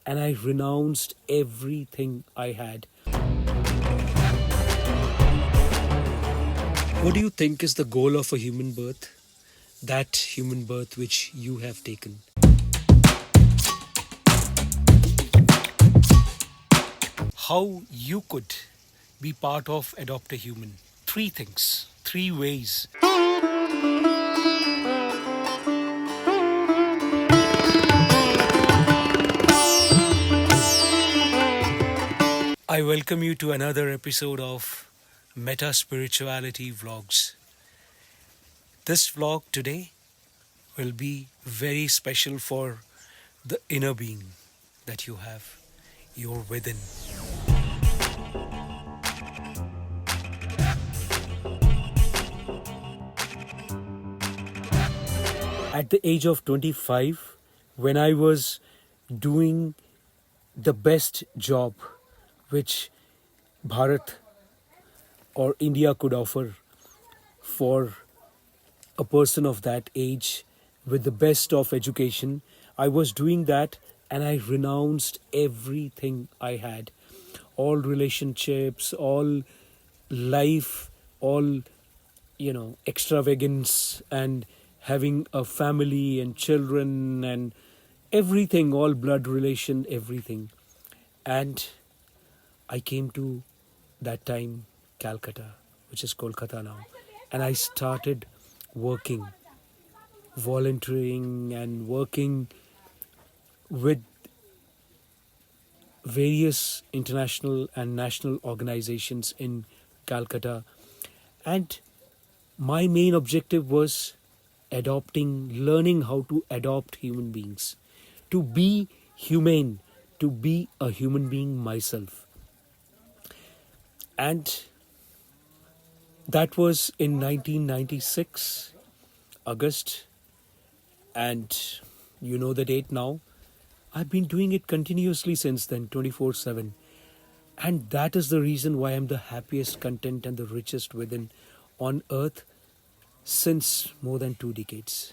and I renounced everything I had. What do you think is the goal of a human birth? That human birth which you have taken. How you could be part of Adopt a Human. Three things, three ways. I welcome you to another episode of MetaSpirituality Vlogs. This vlog today will be very special for the inner being that you have, your within. At the age of 25, when I was doing the best job which Bharat or India could offer for a person of that age with the best of education, I was doing that and I renounced everything I had. All relationships, all life, all, extravagance and having a family and children and everything, all blood relation, everything. And I came to that time Calcutta, which is Kolkata now, and I started working, volunteering and working with various international and national organizations in Calcutta. And my main objective was learning how to adopt human beings, to be humane, to be a human being myself. And that was in 1996, August, and you know the date now. I've been doing it continuously since then, 24/7. And that is the reason why I'm the happiest, content and the richest within on earth since more than 2 decades.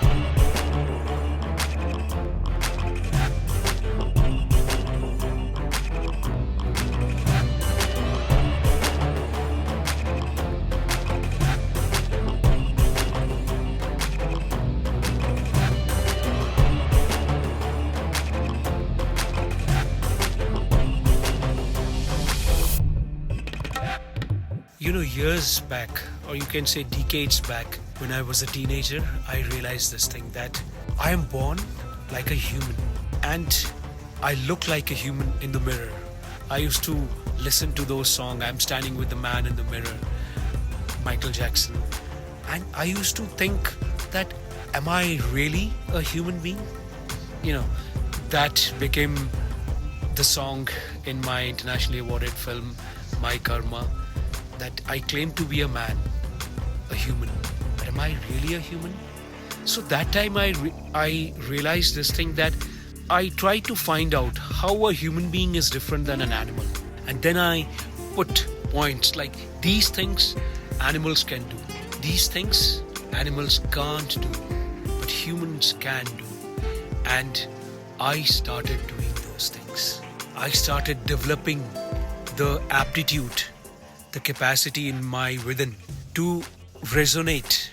Years back, or you can say decades back, when I was a teenager, I realized this thing that I am born like a human and I look like a human in the mirror. I used to listen to those songs, I'm standing with the man in the mirror, Michael Jackson, and I used to think that, am I really a human being? That became the song in my internationally awarded film, My Karma, that I claim to be a man, a human, but am I really a human? So that time I realized this thing that I tried to find out how a human being is different than an animal. And then I put points like these things animals can do, these things animals can't do, but humans can do. And I started doing those things. I started developing the aptitude, the capacity in my within to resonate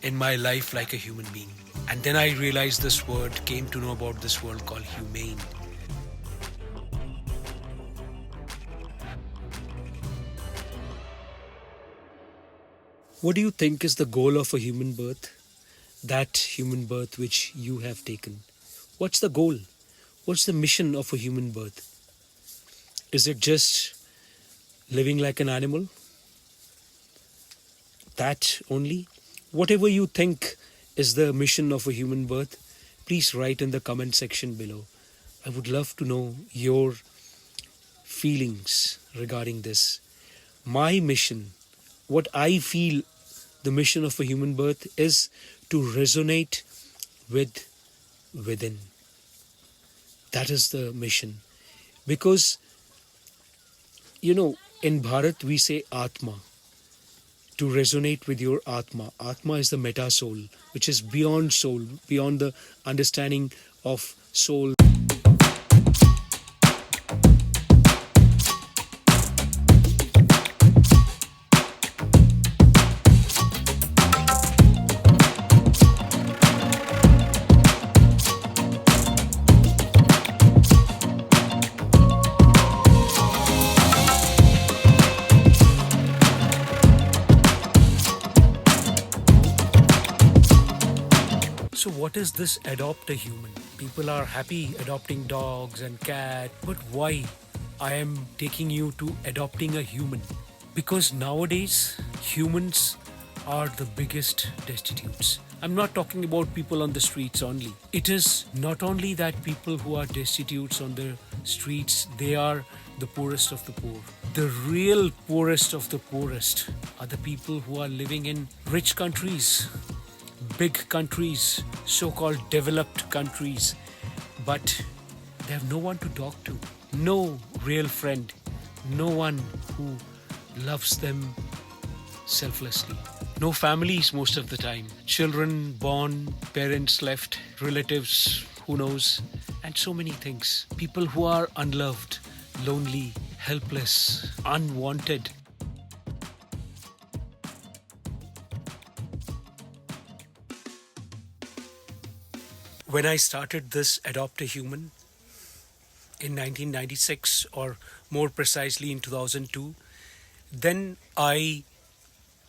in my life like a human being. And then I realized this word, came to know about this word called humane. What do you think is the goal of a human birth? That human birth which you have taken. What's the goal? What's the mission of a human birth? Is it just living like an animal? That only? Whatever you think is the mission of a human birth, please write in the comment section below. I would love to know your feelings regarding this. My mission, what I feel the mission of a human birth is to resonate with within. That is the mission. Because, in Bharat we say Atma. To resonate with your Atma. Atma is the meta soul, which is beyond soul, beyond the understanding of soul. what is this adopt a human? People are happy adopting dogs and cats, but why I am taking you to adopting a human? Because nowadays humans are the biggest destitutes. I'm not talking about people on the streets only. It is not only that people who are destitutes on the streets, they are the poorest of the poor. The real poorest of the poorest are the people who are living in rich countries, big countries, so-called developed countries, but they have no one to talk to, no real friend, no one who loves them selflessly. No families most of the time. Children born, parents left, relatives, who knows, and so many things. People who are unloved, lonely, helpless, unwanted. When I started this Adopt a Human in 1996, or more precisely in 2002, then I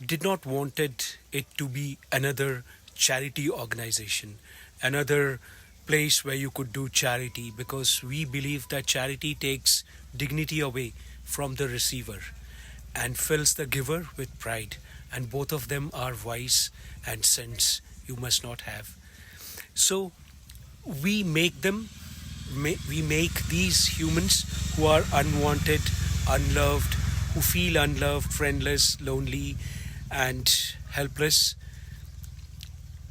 did not wanted it to be another charity organization, another place where you could do charity, because we believe that charity takes dignity away from the receiver and fills the giver with pride, and both of them are vice and sins you must not have. So we make these humans who are unwanted, unloved, who feel unloved, friendless, lonely, and helpless.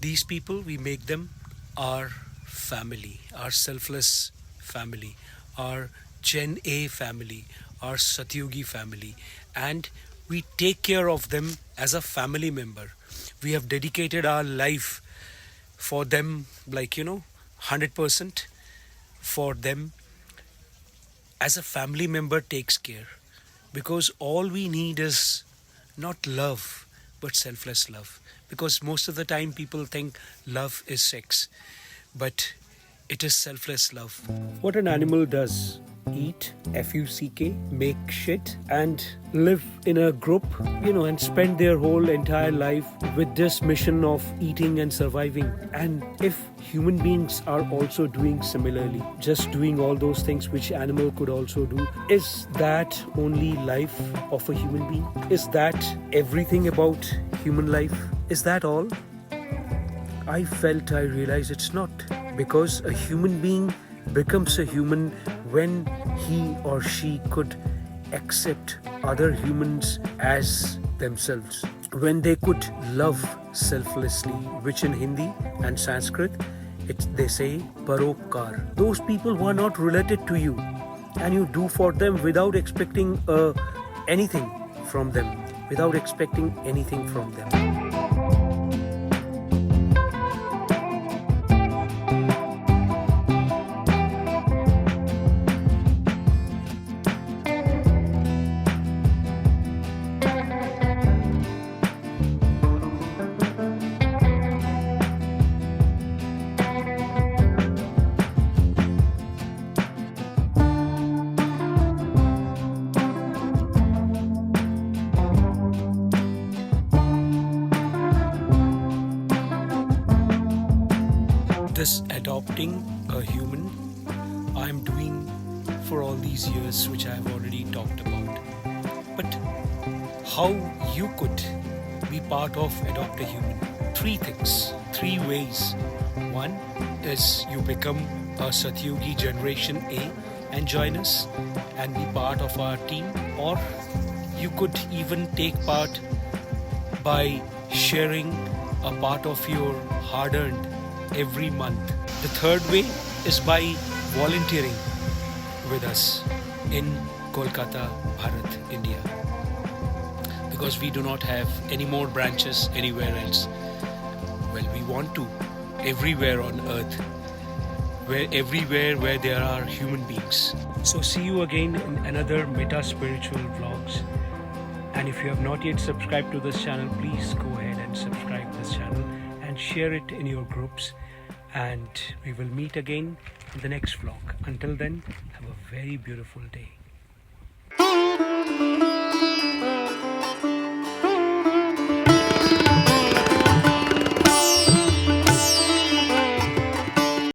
These people, we make them our family, our selfless family, our Gen A family, our Satyugi family, and we take care of them as a family member. We have dedicated our life for them, 100% for them, as a family member takes care. Because all we need is not love, but selfless love. Because most of the time people think love is sex, but it is selfless love. What an animal does: eat, F-U-C-K, make shit, and live in a group, and spend their whole entire life with this mission of eating and surviving. And if human beings are also doing similarly, just doing all those things which animal could also do, is that only life of a human being? Is that everything about human life? Is that all? I realized it's not. Because a human being becomes a human when he or she could accept other humans as themselves. When they could love selflessly, which in Hindi and Sanskrit, they say parokar. Those people who are not related to you, and you do for them without expecting anything from them, This adopting a human I'm doing for all these years, which I have already talked about. But how you could be part of Adopt a Human? 3 things, 3 ways. One is you become a Satyugi Generation A and join us and be part of our team, or you could even take part by sharing a part of your hard-earned every month. The third way is by volunteering with us in Kolkata, Bharat, India. Because we do not have any more branches anywhere else. Well, we want to everywhere on earth, everywhere where there are human beings. So see you again in another MetaSpiritual vlogs. And if you have not yet subscribed to this channel, please go ahead and subscribe this channel and share it in your groups. And we will meet again in the next vlog. Until then, have a very beautiful day.